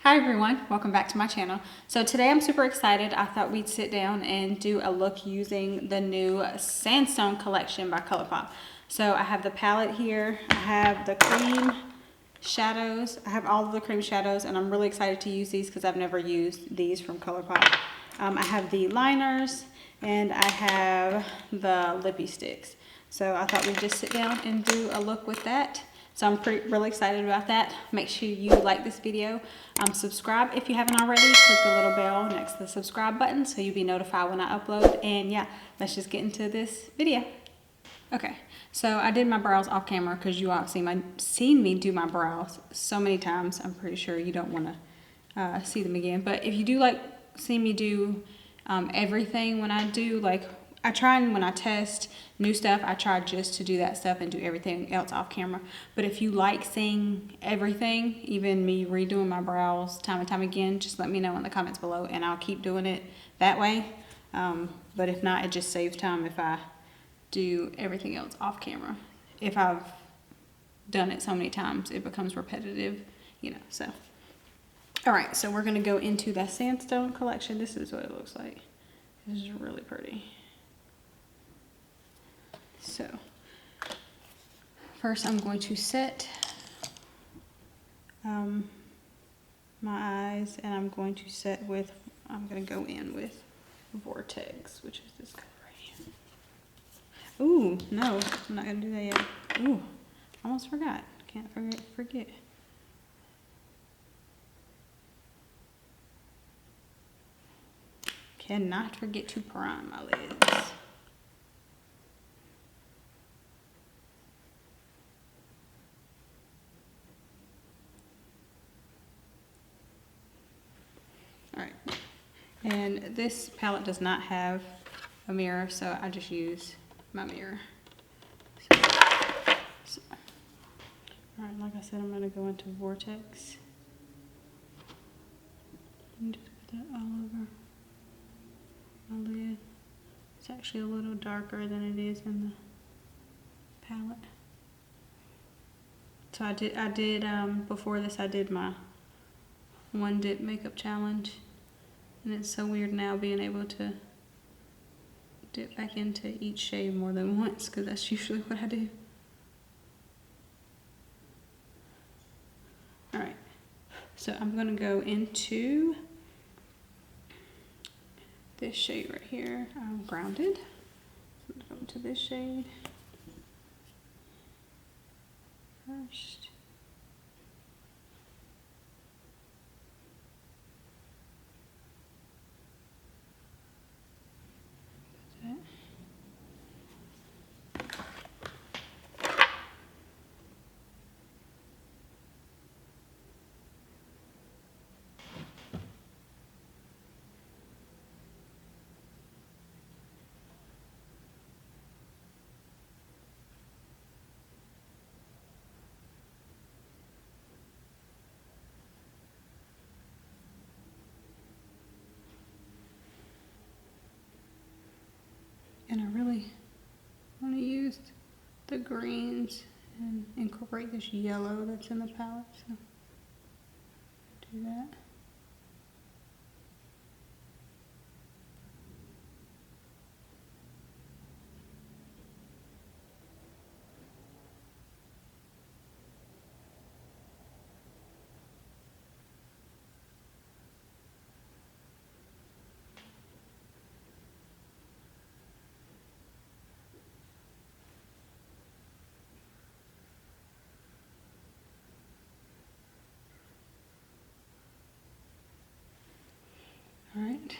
Hi everyone, welcome back to my channel. So today I'm super excited. I thought we'd sit down and do a look using the new Sandstone collection by Colourpop. So I have the palette here, I have the cream shadows, I have all of the cream shadows, and I'm really excited to use these because I've never used these from Colourpop. I have the liners and I have the Lippie sticks. So I thought we'd just sit down and do a look with that. So I'm really excited about that. Make sure you like this video. Subscribe if you haven't already. Click the little bell next to the subscribe button so you'll be notified when I upload. And yeah, let's just get into this video. Okay, so I did my brows off camera because you all have seen me do my brows so many times. I'm pretty sure you don't want to see them again. But if you do like see me do everything when I do, like I try, and when I test new stuff, I try just to do that stuff and do everything else off camera. But if you like seeing everything, even me redoing my brows time and time again, just let me know in the comments below and I'll keep doing it that way. But if not, it just saves time if I do everything else off camera. If I've done it so many times, it becomes repetitive, you know, so. All right, so we're gonna go into the Sandstone collection. This is what it looks like. This is really pretty. So, first I'm going to set my eyes, and I'm going to set with, I'm going to go in with Vortex, which is this color right here. Ooh, no, I'm not going to do that yet. Ooh, almost forgot. Can't forget. Cannot forget to prime my lids. Alright, and this palette does not have a mirror, so I just use my mirror. Alright, like I said, I'm going to go into Vortex. And just put that all over my lid. It's actually a little darker than it is in the palette. So I did before this I did my one dip makeup challenge, and it's so weird now being able to dip back into each shade more than once, because that's usually what I do. Alright, so I'm going to go into this shade right here. I'm grounded. So I'm going to go into this shade first. And I really want to use the greens and incorporate this yellow that's in the palette, so do that. Alright,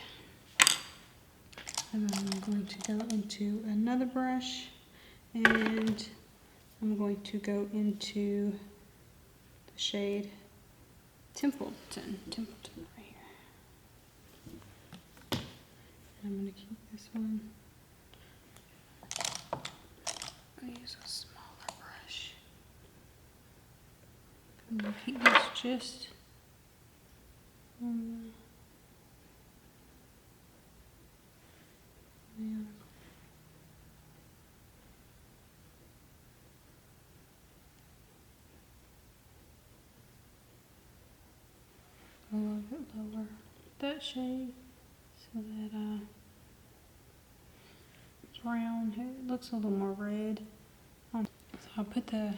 and then I'm going to go into another brush, and I'm going to go into the shade Templeton right here. And I'm going to keep this one. I'm going to use a smaller brush. I'm going to keep this just on the other. a little bit lower that shade so that brown here, it looks a little more red. So I'll put the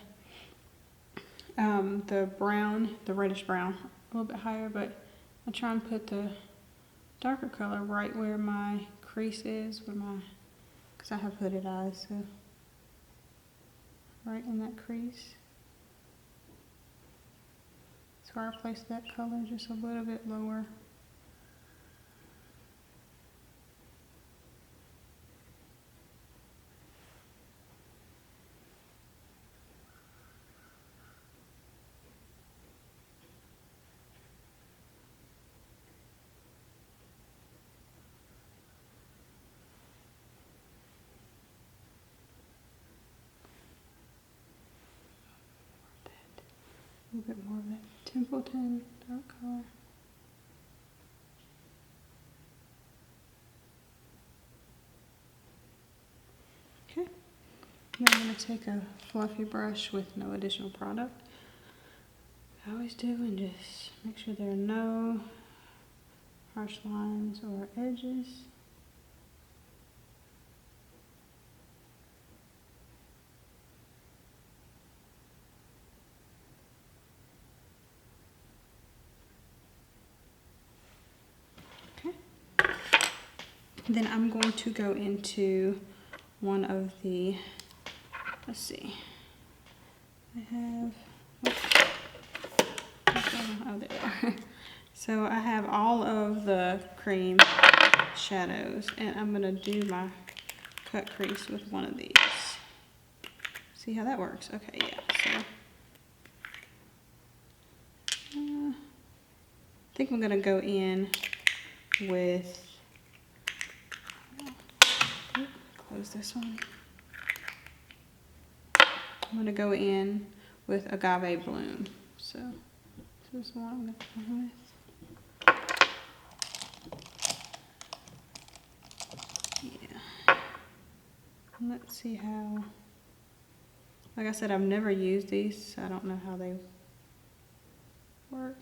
brown, the reddish brown, a little bit higher, but I'll try and put the darker color right where my crease is, because I have hooded eyes, so right in that crease. So I place that color just a little bit lower. A little bit more of that Templeton dark color. Okay, now I'm going to take a fluffy brush with no additional product. I always do, and just make sure there are no harsh lines or edges. Then I'm going to go into one of the, let's see, I have, oh there they are. So I have all of the cream shadows, and I'm gonna do my cut crease with one of these. See how that works? Okay, yeah, so I think I'm gonna go in with, close this one. I'm going to go in with Agave Bloom. So this is the one I'm going to go with. Yeah. And let's see how, like I said, I've never used these, so I don't know how they work.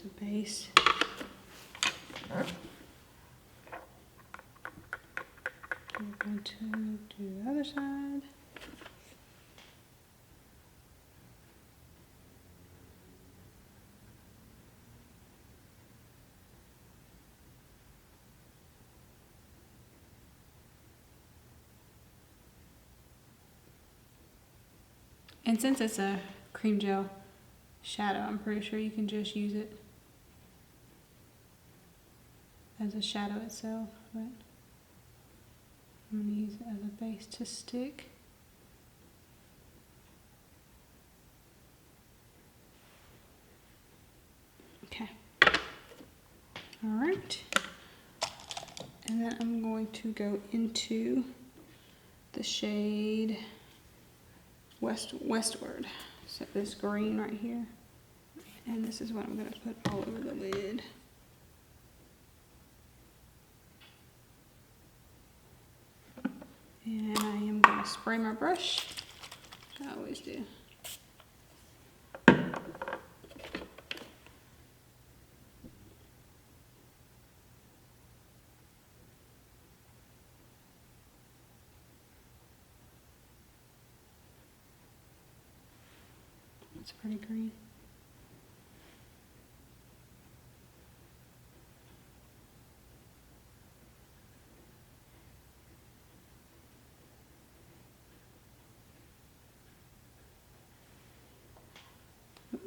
A base. We're going to do the other side. And since it's a cream gel shadow, I'm pretty sure you can just use it as a shadow itself, but I'm going to use it as a base to stick. Okay. Alright. And then I'm going to go into the shade Westward. So this green right here. And this is what I'm going to put all over the lid. And I am going to spray my brush, which I always do. It's pretty green.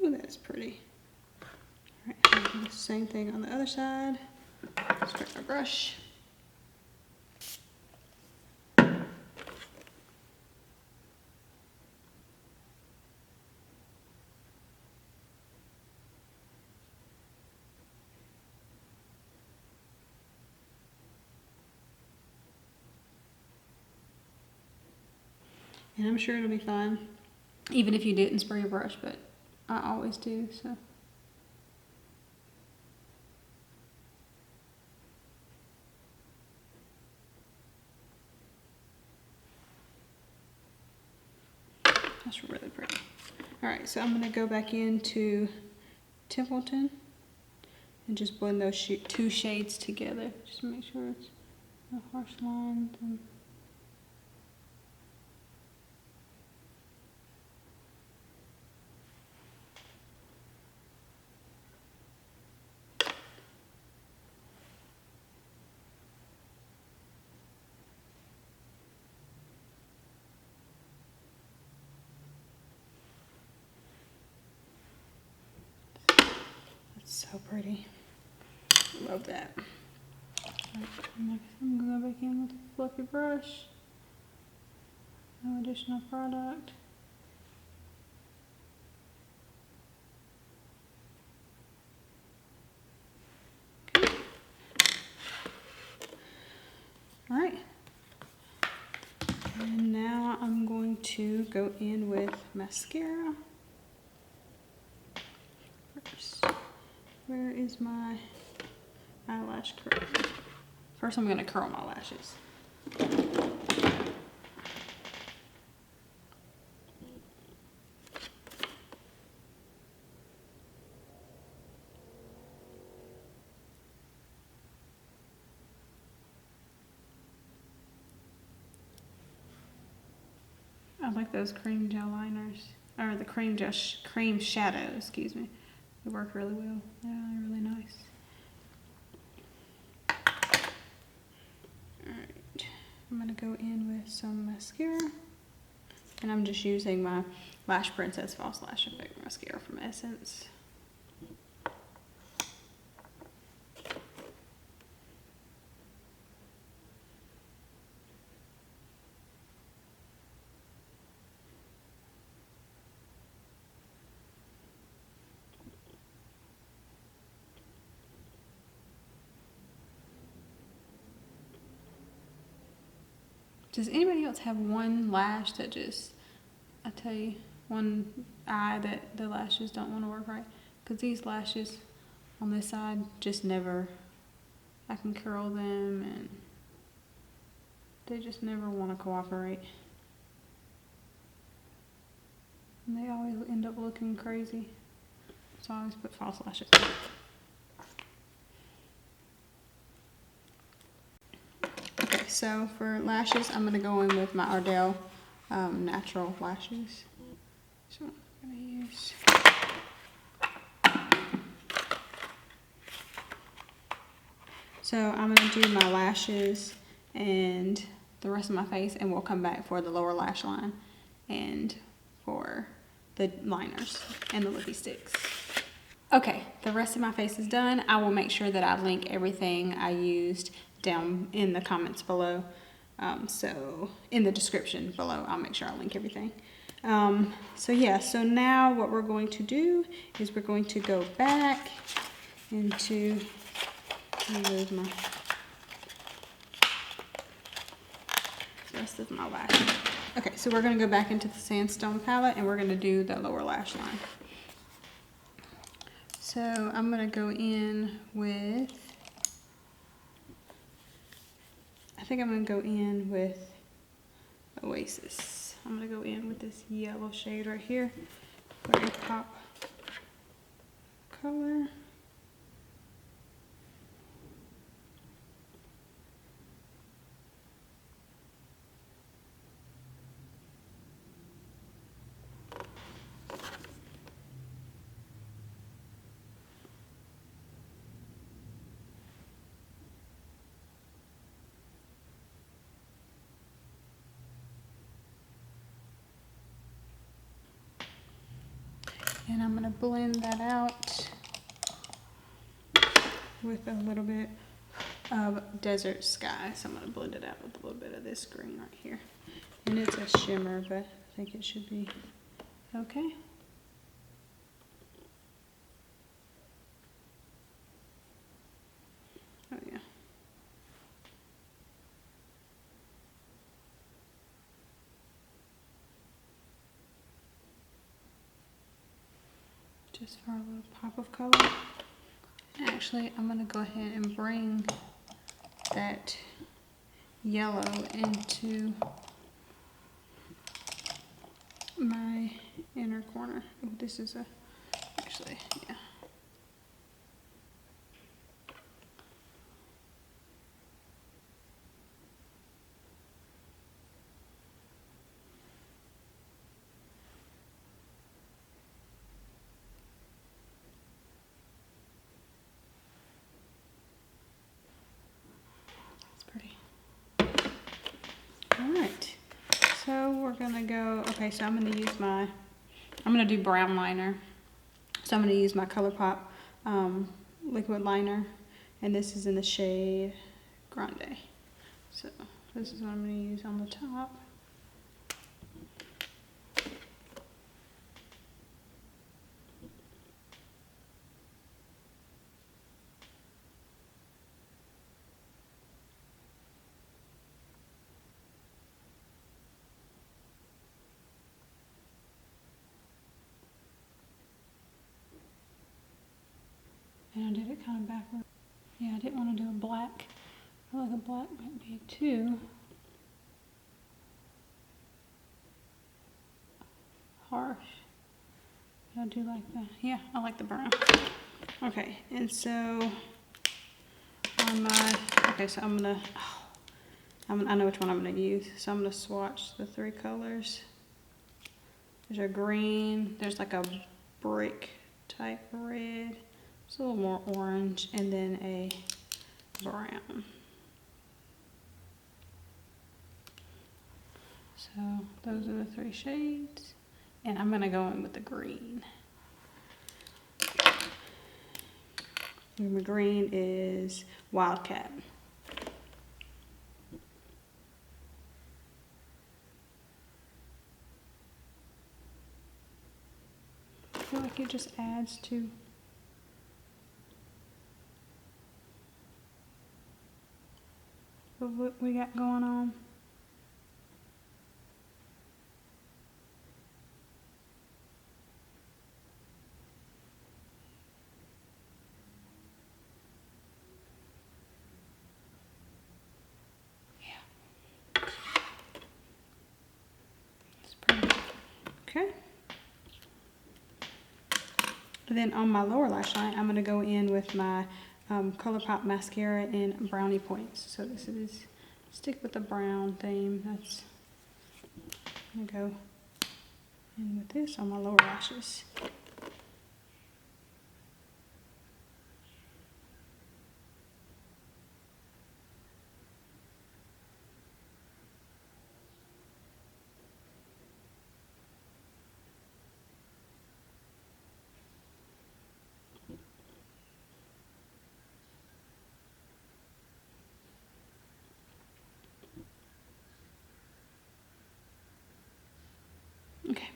Ooh, that's pretty. All right, I'll do the same thing on the other side. Spray my brush. And I'm sure it'll be fine, even if you didn't spray your brush, but I always do, so. That's really pretty. All right, so I'm gonna go back into Templeton and just blend those two shades together. Just make sure it's no harsh lines. And so pretty. Love that. Right, I'm gonna go back in with a fluffy brush. No additional product. Okay. All right. And now I'm going to go in with mascara. First. Where is my eyelash curl? First, I'm going to curl my lashes. I like those cream gel liners, or the cream shadow, excuse me. They work really well. Yeah, they're really nice. Alright, I'm going to go in with some mascara. And I'm just using my Lash Princess False Lash Effect mascara from Essence. Does anybody else have one lash that just, I tell you, one eye that the lashes don't want to work right? Because these lashes on this side just never, I can curl them and they just never want to cooperate. And they always end up looking crazy. So I always put false lashes on. So for lashes, I'm going to go in with my Ardell natural lashes. So I'm going to use. So I'm going to do my lashes and the rest of my face, and we'll come back for the lower lash line and for the liners and the Lippie sticks. Okay, the rest of my face is done. I will make sure that I link everything I used down in the comments below. So in the description below, I'll make sure I link everything. So yeah, so now what we're going to do is we're going to go back into, remove my rest of my lashes. Okay, so we're going to go back into the Sandstone palette and we're going to do the lower lash line. So I'm going to go in with, I think I'm going to go in with Oasis. I'm going to go in with this yellow shade right here. Very pop color. And I'm going to blend that out with a little bit of Desert Sky. So I'm going to blend it out with a little bit of this green right here. And it's a shimmer, but I think it should be okay. Oh yeah. just for a little pop of color. Actually, I'm gonna go ahead and bring that yellow into my inner corner. Oh, this is actually, yeah. Alright, so we're gonna go, okay, so I'm gonna do brown liner. So I'm gonna use my Colourpop liquid liner, and this is in the shade Grande. So this is what I'm gonna use on the top. And I did it kind of backward. Yeah, I didn't want to do a black. I feel like a black might be too harsh. I do like that. Yeah, I like the brown. Okay, and so on my, okay, so I'm gonna, I know which one I'm gonna use. So I'm gonna swatch the three colors. There's a green, there's like a brick type red. It's a little more orange, and then a brown. So those are the three shades, and I'm gonna go in with the green. And the green is Wildcat. I feel like it just adds to what we got going on. Yeah. It's pretty. Okay. And then on my lower lash line, I'm gonna go in with my Colourpop mascara in brownie points. So this is, stick with the brown theme. That's, I'm gonna go in with this on my lower lashes. Okay.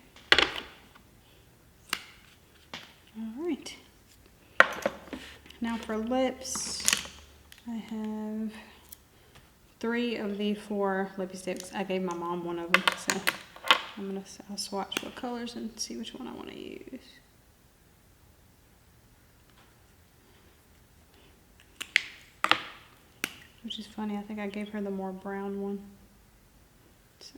All right. Now for lips, I have 3 of the 4 Lippie sticks. I gave my mom one of them, so I'll swatch what colors and see which one I want to use. Which is funny, I think I gave her the more brown one. So.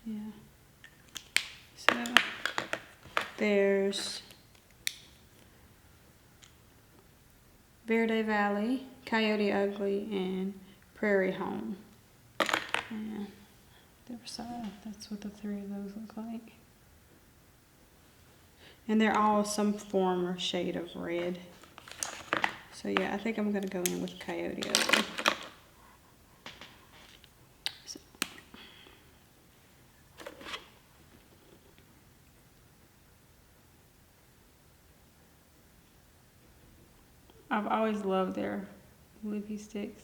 Yeah. So there's Verde Valley, Coyote Ugly, and Prairie Home. And the other side, that's what the 3 of those look like. And they're all some form or shade of red. So yeah, I think I'm gonna go in with Coyote Ugly. So. I've always loved their Lippie sticks.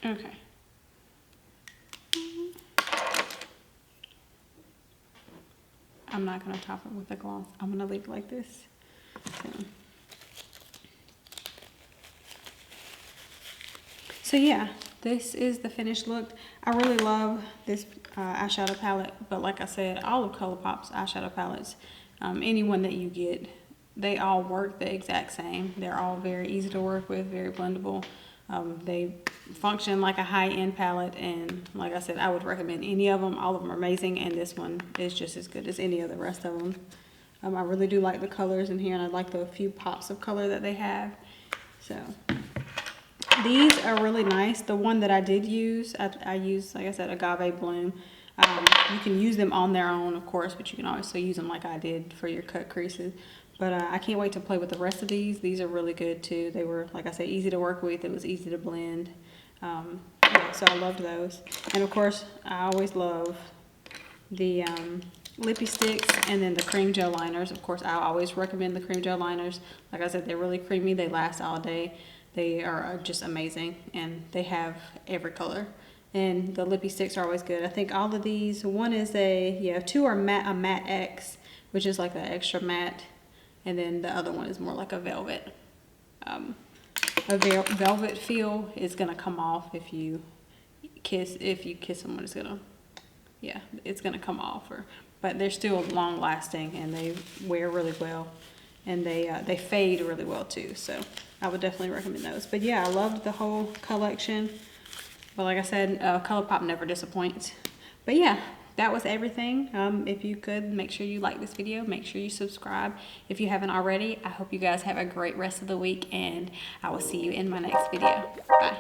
Okay. I'm not going to top it with a gloss. I'm going to leave it like this. So yeah, this is the finished look. I really love this eyeshadow palette, but like I said, all of Colourpop's eyeshadow palettes, any one that you get, they all work the exact same. They're all very easy to work with, very blendable. They function like a high-end palette, and like I said, I would recommend any of them. All of them are amazing, and this one is just as good as any of the rest of them. I really do like the colors in here, and I like the few pops of color that they have. So these are really nice. The one that I did use, I used, like I said, Agave Bloom. You can use them on their own, of course, but you can also use them like I did for your cut creases. But I can't wait to play with the rest of these. These are really good too. They were, like I said, easy to work with. It was easy to blend. Yeah, so I loved those. And of course, I always love the Lippie sticks and then the cream gel liners. Of course, I always recommend the cream gel liners. Like I said, they're really creamy. They last all day. They are just amazing, and they have every color. And the Lippie sticks are always good. I think all of these, one is two are a matte X, which is like an extra matte. And then the other one is more like a velvet. Velvet feel is gonna come off if you kiss someone. It's gonna, yeah, it's gonna come off. But they're still long lasting, and they wear really well, and they fade really well too. So I would definitely recommend those. But yeah, I loved the whole collection. But like I said, Colourpop never disappoints. But yeah, that was everything. If you could, make sure you like this video. Make sure you subscribe if you haven't already. I hope you guys have a great rest of the week, and I will see you in my next video. Bye.